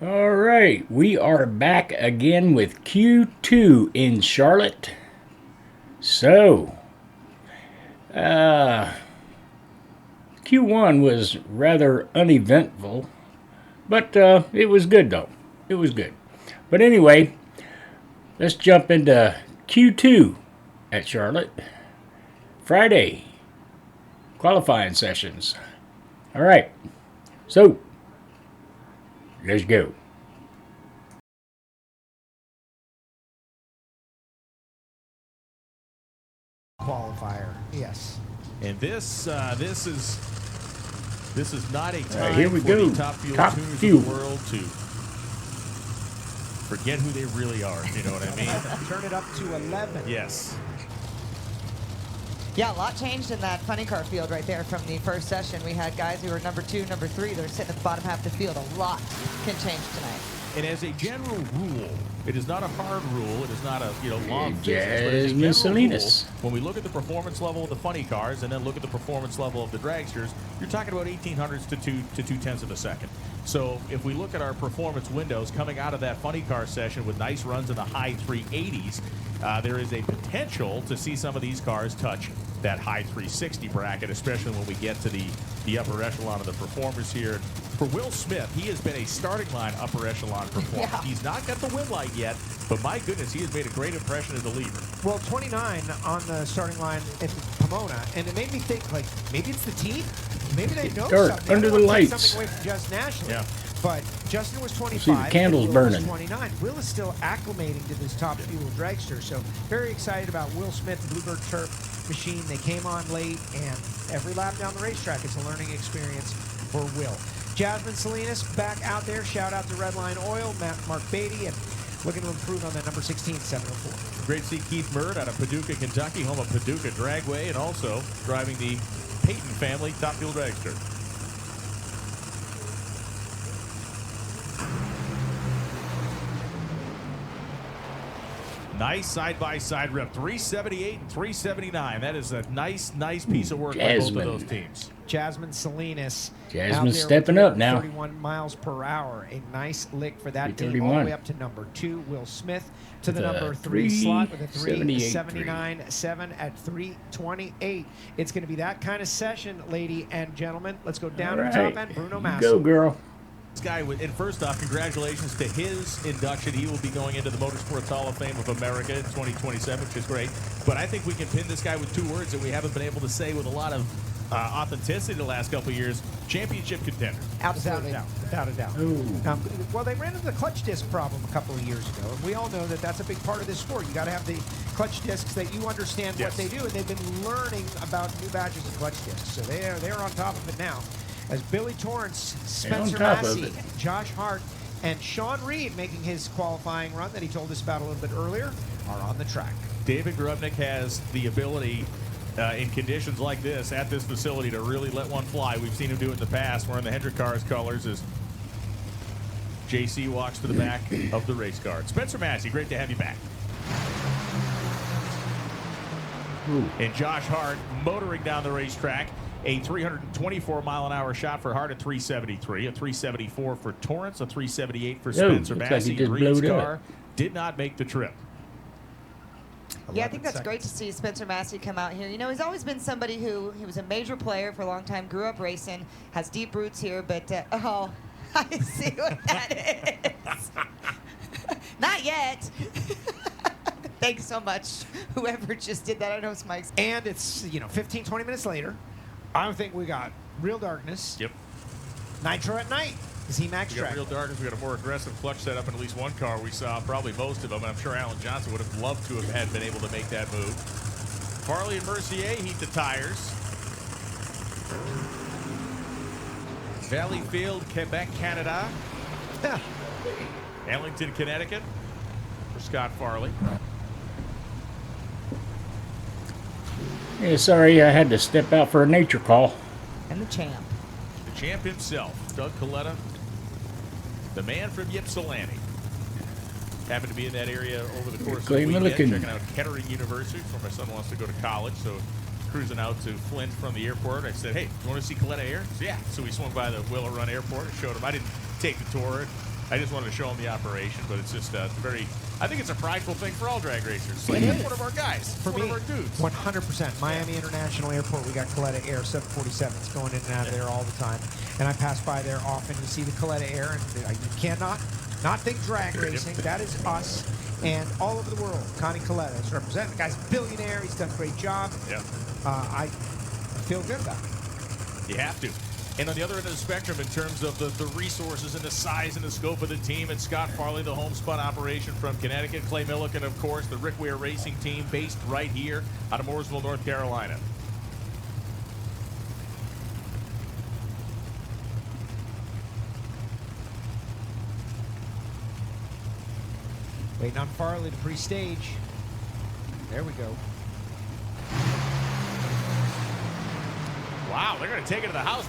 All right, we are back again with Q2 in Charlotte. So, Q1 was rather uneventful, but it was good though. It was good. But anyway, let's jump into Q2 at Charlotte. Friday, qualifying sessions. All right, so let's go. Qualifier, yes. And this is not a time here we for go. the top fuel Top tuners fuel. of the world to forget who they really are. You know what I mean? Turn it up to 11. Yes. Yeah, a lot changed in that funny car field right there from the first session. We had guys who were number 2, number 3. They're sitting at the bottom half of the field. A lot can change tonight. And as a general rule, it is not a hard rule. It is not a law of physics. But as a Jasmine general rule, Salinas. when we look at the performance level of the funny cars and then look at the performance level of the dragsters, you're talking about 1800s to 2/10 of a second. So if we look at our performance windows coming out of that funny car session with nice runs in the high 380s, there is a potential to see some of these cars touch that high 360 bracket, especially when we get to the upper echelon of the performers here. For Will Smith, he has been a starting line upper echelon performer. Yeah. He's not got the win light yet, but my goodness, he has made a great impression as a leader. Well, 29 on the starting line at Pomona, and it made me think, like, maybe it's the team? Maybe they know Dark, something. under I the don't wanna take lights. something away from Justin Ashley. Yeah. But Justin was 25. See the candles and Will was burning. 29. Will is still acclimating to this top fuel dragster, so very excited about Will Smith, the Bluebird Turf machine. They came on late, and every lap down the racetrack, it's a learning experience for Will. Jasmine Salinas back out there. Shout out to Redline Oil, Mark Beatty, and looking to improve on that number 16, 704. Great to see Keith Murd out of Paducah, Kentucky, home of Paducah Dragway, and also driving the Payton family Top Fuel Dragster. Nice side-by-side rip, 378 and 379. That is a nice piece of work by both of those teams. Jasmine Salinas. Jasmine's out there stepping with up now. 31 miles per hour. A nice lick for that team. All the 331. way up to number 2. Will Smith to the The number 3 slot with a 378.3. 379.7 at 328. It's going to be that kind of session, ladies and gentlemen. Let's go down to the top end. Bruno Massa. Go, girl. This guy, and first off, congratulations to his induction. He will be going into the Motorsports Hall of Fame of America in 2027, which is great. But I think we can pin this guy with 2 words that we haven't been able to say with a lot of authenticity the last couple of years. Championship contender. Absolutely. Without a doubt. Ooh. Well, they ran into the clutch disc problem a couple of years ago, and we all know that that's a big part of this sport. You got to have the clutch discs that you understand what they do, and they've been learning about new batches of clutch discs. So they're on top of it now. As Billy Torrance, Spencer top of Massey, it. Josh Hart, and Sean Reed making his qualifying run that he told us about a little bit earlier are on the track. David Grubnick has the ability in conditions like this at this facility to really let one fly. We've seen him do it in the past. Wearing the Hendrick Cars colors as JC walks to the back of the race car. Spencer Massey, great to have you back. Ooh. And Josh Hart motoring down the racetrack. A 324-mile-an-hour shot for Hart at 373, a 374 for Torrance, a 378 for Spencer looks like Massey. he just Reed's blowed up. car did not make the trip. Yeah, I think that's great to see Spencer Massey come out here. You know, he's always been somebody who, he was a major player for a long time, grew up racing, has deep roots here, but, oh, I see what that is. Not yet. Thanks so much, whoever just did that. I know it's Mike's. And it's, 15, 20 minutes later. I think we got Real Darkness. Yep. Nitro at Night. Z-Max We got track. Real Darkness. We got a more aggressive clutch setup in at least one car we saw, probably most of them, and I'm sure Alan Johnson would have loved to have had been able to make that move. Farley and Mercier heat the tires. Valleyfield, Quebec, Canada. Yeah. Ellington, Connecticut for Scott Farley. Yeah, sorry, I had to step out for a nature call. And the champ. The champ himself, Doug Coletta, the man from Ypsilanti. Happened to be in that area over the course of the Clay weekend, Milliken. checking out Kettering University, where my son wants to go to college. So cruising out to Flint from the airport, I said, hey, you want to see Coletta Air? He said, yeah. So we swung by the Willow Run Airport and showed him. I didn't take the tour. I just wanted to show him the operation, but it's just very. I think it's a prideful thing for all drag racers. It's like, one of our guys, For one me, of our dudes. 100%. Miami International Airport, we got Coletta Air 747s going in and out of there all the time. And I pass by there often to see the Coletta Air, and you cannot not think drag racing. That is us. And all over the world, Connie Coletta is representing. The guy's a billionaire. He's done a great job. Yeah. I feel good about it. You have to. And on the other end of the spectrum, in terms of the resources and the size and the scope of the team, it's Scott Farley, the homespun operation from Connecticut. Clay Milliken, of course, the Rick Ware Racing Team, based right here out of Mooresville, North Carolina. Waiting on Farley to pre-stage. There we go. Wow, they're going to take it to the house.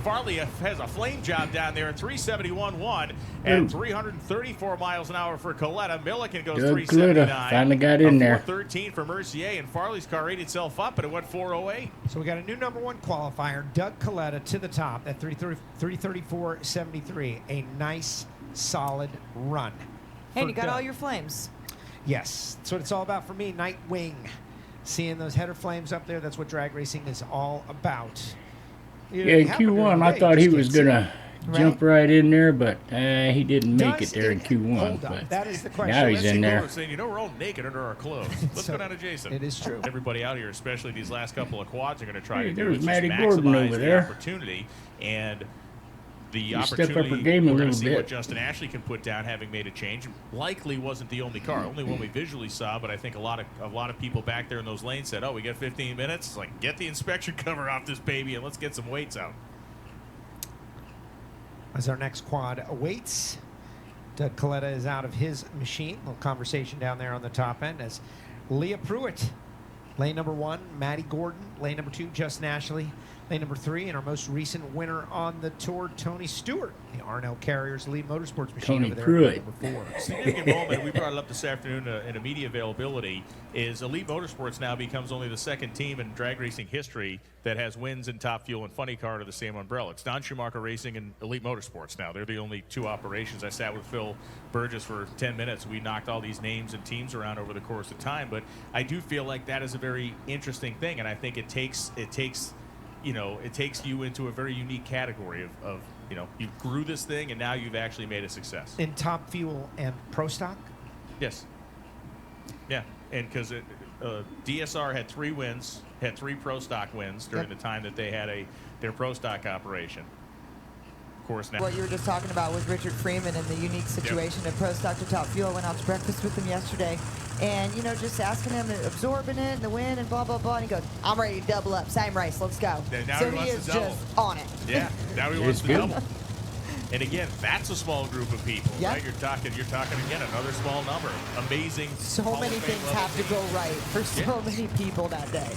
Farley has a flame job down there at 371.1 and 334 miles an hour for Coletta. Milliken goes 379. Finally got in there. 413 for Mercier, and Farley's car ate itself up, but it went 408. So we got a new #1 qualifier, Doug Coletta, to the top at 334.73. A nice, solid run. And you got Doug. all your flames. Yes, that's what it's all about for me, Nightwing. Seeing those header flames up there, that's what drag racing is all about. Yeah, in Q1, I thought he was going to jump right in there, but he didn't make it there in Q1. Hold on, But that is the question. now he's in there. Saying, we're all naked under our clothes. Let's So, go down to Jason. it is true. Everybody out here, especially these last couple of quads, are going to try Hey, to do there's is just Matty maximize Gordon over the there. opportunity. And the You step up opportunity, her game a we're going to little see what bit. Justin Ashley can put down, having made a change. Likely wasn't the only car, only one we visually saw, but I think a lot of people back there in those lanes said, oh, we got 15 minutes. It's like, get the inspection cover off this baby and let's get some weights out. As our next quad awaits, Doug Coletta is out of his machine. A little conversation down there on the top end as Leah Pruitt, lane #1, Maddie Gordon, lane #2, Justin Ashley, lane #3, and our most recent winner on the tour, Tony Stewart, the R&L Carriers Elite Motorsports machine Tony over there, Pruitt. #4. Significant moment, we brought it up this afternoon in a media availability, is Elite Motorsports now becomes only the second team in drag racing history that has wins in Top Fuel and Funny Car under the same umbrella. It's Don Schumacher Racing and Elite Motorsports now. They're the only two operations. I sat with Phil Burgess for 10 minutes. We knocked all these names and teams around over the course of time, but I do feel like that is a very interesting thing, and I think it takes you into a very unique category of you grew this thing and now you've actually made a success. In Top Fuel and Pro Stock? Yes. Yeah, and because DSR had 3 wins, had 3 Pro Stock wins during the time that they had their Pro Stock operation. Of course, now What you were just talking about with Richard Freeman and the unique situation of Pro Stock to Top Fuel. I went out to breakfast with him yesterday, and just asking him to absorbing it and the win and blah blah blah. And he goes, "I'm ready to double up, same race, let's go." Yeah, now so he he wants is to double. just on it. Yeah, now he wants to good. double. And again, that's a small group of people, Yep. right? You're talking again another small number. Amazing. So Hall many of Fame things level have to team. go right for so many people that day.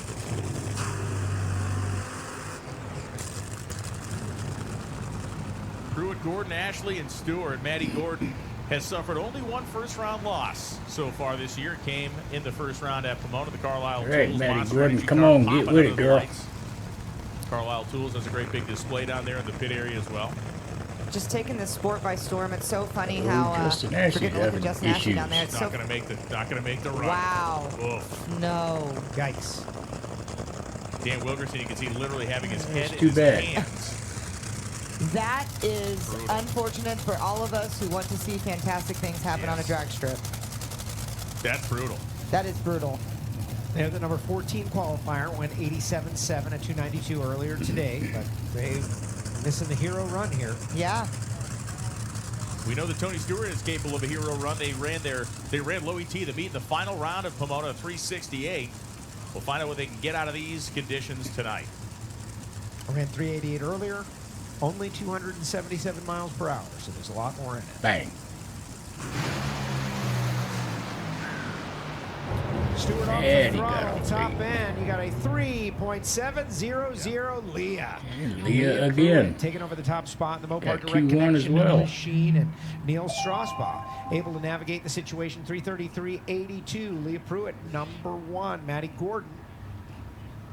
Pruitt, Gordon, Ashley, and Stewart. Maddie Gordon has suffered only one first-round loss so far this year. Came in the first round at Pomona. The Carlisle All right, Tools Maddie Monster Gordon, Energy come car on, popping get with under it, the girl. lights. Carlisle Tools has a great big display down there in the pit area as well. Just taking this sport by storm. It's so funny Oh, how Justin Ashley's forgetting to look at having Justin Ashley down issues. there. It's so Not gonna make the run. wow. Oof. No. Yikes. Dan Wilkerson, you can see literally having his head in too his bad. hands. That is unfortunate for all of us who want to see fantastic things happen on a drag strip. That's brutal. That is brutal. They're the #14 qualifier, went 87.7 at 292 earlier today, but they missing the hero run here. Yeah. We know that Tony Stewart is capable of a hero run. They ran low ET the meet in the final round of Pomona 368. We'll find out what they can get out of these conditions tonight. Ran 388 earlier, only 277 miles per hour, so there's a lot more in it. Bang. Stewart off And the he got throttle, a top three. end. You got a 3.700 Leah. And Leah again. Pruitt taking over the top spot in the Mopar Got Direct Q1 as Connection well. machine, and Neil Strasbaugh able to navigate the situation. 333.82. Leah Pruitt, #1. Maddie Gordon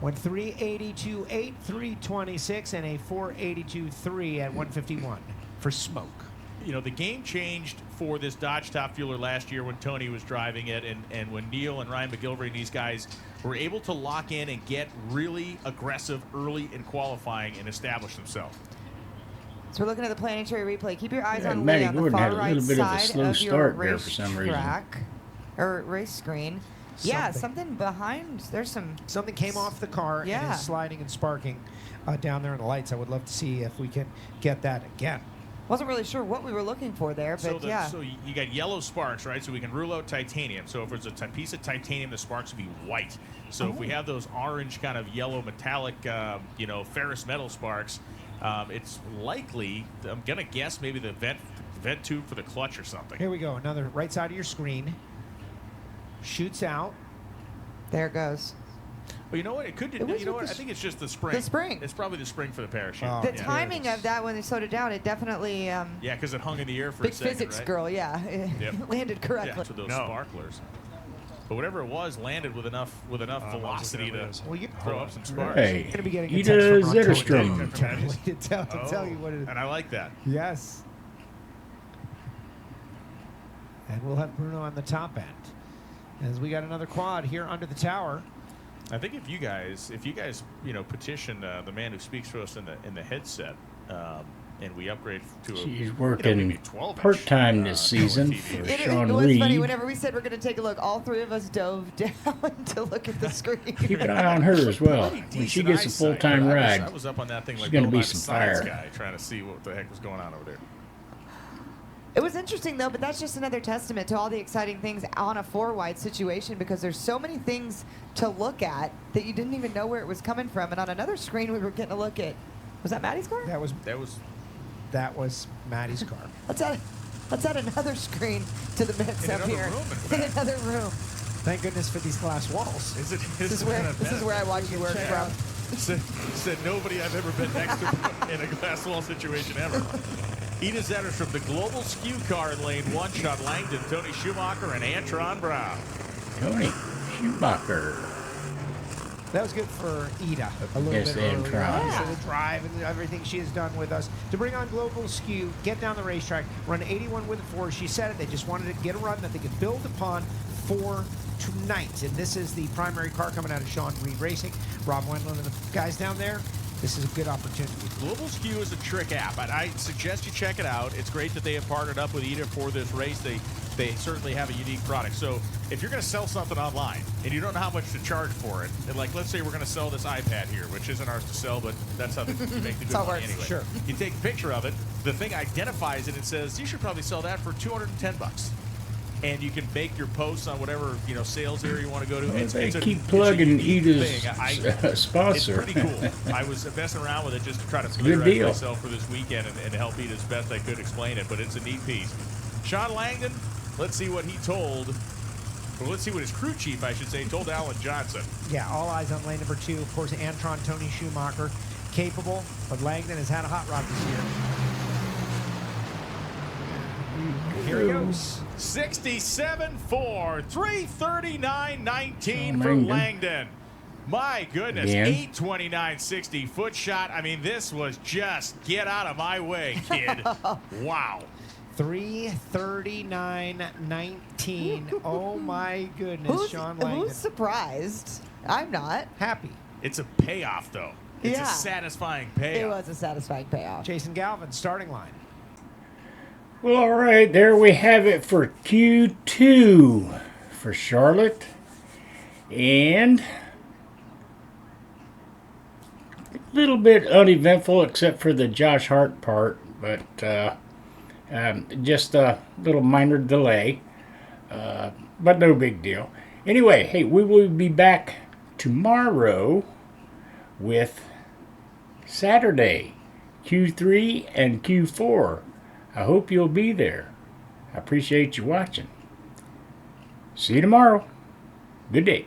went 382.8, 326, and a 482.3 at 151 for Smoke. you know, the game changed for this Dodge Top Fueler last year when Tony was driving it, and when Neil and Ryan McGilvery and these guys were able to lock in and get really aggressive early in qualifying and establish themselves. So we're looking at the planetary replay. Keep your eyes on Matty Lee on the Gordon had far a right little bit of a side slow of your start there race for some reason. track or race screen. Yeah, something behind. There's something came off the car and Yeah. is sliding and sparking down there in the lights. I would love to see if we can get that again. Wasn't really sure what we were looking for there, but yeah. So you got yellow sparks, right? So we can rule out titanium. So if it's a piece of titanium, the sparks would be white. So if we have those orange kind of yellow metallic, you know, ferrous metal sparks, it's likely, I'm going to guess, maybe the vent tube for the clutch or something. Here we go. Another right side of your screen. Shoots out. There it goes. Well, you know what? It could. You know what? I think it's just the spring. The spring. It's probably the spring for the parachute. Oh, The yeah. timing of that when they slowed it down, it definitely Yeah, because it hung in the air for big a second, physics right? girl, yeah. It Yep. landed correctly. Yeah, to those sparklers. But whatever it was landed with enough velocity to throw up some sparks. Hey, Going to be getting a Ida text from Ron Zetterstrom. Tony to tell you what it is. And I like that. Yes. And we'll have Bruno on the top end. As we got another quad here under the tower. I think if you guys, you know, petition the man who speaks to us in the headset, and we upgrade to She's maybe working 12-inch, part-time this season TV. for It Sean was funny. Reed. Whenever we said we're going to take a look, all three of us dove down to look at the screen. Keep an eye on her as well. Pretty When she decent gets a eyesight, full-time but ride, I was up on that thing she's like gonna going be by some the science fire. guy trying to see what the heck was going on over there. It was interesting, though, but that's just another testament to all the exciting things on a four-wide situation because there's so many things to look at that you didn't even know where it was coming from. And on another screen, we were getting a look at, was that Maddie's car? That was Maddie's car. Let's add another screen to the mix In up another here. room, in In fact. another room. Thank goodness for these glass walls. Is it? This is where I watch you work check from. out. Said nobody I've ever been next to in a glass wall situation ever. Ida Zetterstrom, the global skew car in lane one. Sean Langdon, Tony Schumacher, and Antron Brown. Tony Schumacher. That was good for Ida. A little Yes, bit and earlier. try. Obviously, the drive and everything she has done with us to bring on Global Skew, get down the racetrack, run 81 with it for. She said it. They just wanted to get a run that they could build upon for tonight. And this is the primary car coming out of Sean Reed Racing. Rob Wendland and the guys down there. This is a good opportunity. Global Skew is a trick app. I suggest you check it out. It's great that they have partnered up with Ida for this race. They certainly have a unique product. So if you're going to sell something online and you don't know how much to charge for it, and like let's say we're going to sell this iPad here, which isn't ours to sell, but that's how you make the good how it money works. anyway. Sure. You take a picture of it, the thing identifies it and says you should probably sell that for $210. And you can make your posts on whatever sales area you want to go to. Well, they it's keep a plugging unique Ida's thing. sponsor. It's pretty cool. I was messing around with it just to try to good familiarize deal. myself for this weekend and help Ida as best I could explain it. But it's a neat piece. Sean Langdon, let's see what he told, or let's see what his crew chief, I should say, told Alan Johnson. Yeah, all eyes on lane number 2. Of course, Antron Tony Schumacher, capable, but Langdon has had a hot rod this year. Here he goes. 67-4, 339.19 for Langdon. Langdon. My goodness, Again. 829.60 foot shot. I mean, this was just get out of my way, kid. Wow. 339.19. Oh my goodness, Sean Langdon. Who's surprised? I'm not. Happy. It's a payoff, though. It's Yeah. a satisfying It payoff. was a satisfying payoff. Jason Galvin, starting line. Well, all right, there we have it for Q2 for Charlotte. And a little bit uneventful except for the Josh Hart part, but just a little minor delay, but no big deal. Anyway, hey, we will be back tomorrow with Saturday, Q3 and Q4. I hope you'll be there. I appreciate you watching. See you tomorrow. Good day.